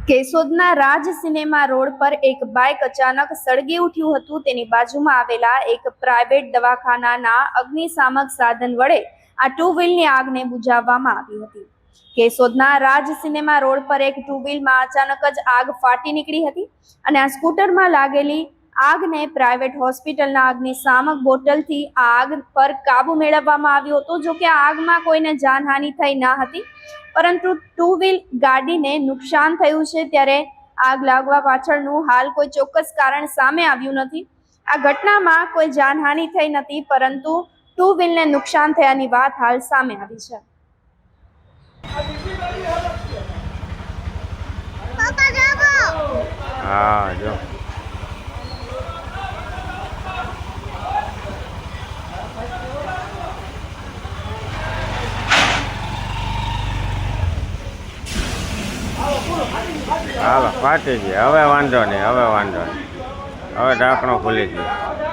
કેશોદના રાજ cinema road પર એક bike અચાનક સળગી ઉઠ્યું હતું। તેની બાજુમાં આવેલા એક પ્રાઇવેટ દવાખાનાના અગ્નિશામક સાધન વડે આ ટુ વ્હીલની આગને બુઝાવવામાં આવી હતી। કેશોદના રાજ સિનેમા રોડ પર એક ટુ વ્હીલમાં અચાનક જ આગ ફાટી નીકળી હતી અને આ સ્કૂટરમાં લાગેલી આગને પ્રાઇવેટ હોસ્પિટલના અગ્નિશામક બોટલથી આગ પર કાબુ મેળવવામાં આવ્યો હતો। જો કે આગમાં કોઈને જાનહાનિ થઈ ન હતી, પરંતુ ટુ વ્હીલ ગાડીને નુકસાન થયું છે। ત્યારે આગ લાગવા પાછળનું હાલ કોઈ ચોક્કસ કારણ સામે આવ્યું નથી। આ ઘટનામાં કોઈ જાનહાનિ થઈ નથી, પરંતુ ટુ વ્હીલને નુકસાન થયાની વાત હાલ સામે આવી છે। હા જો હાલો ફાટી ગઈ। હવે વાંધો નહીં, હવે ઢાંકણો ખુલી ગયો।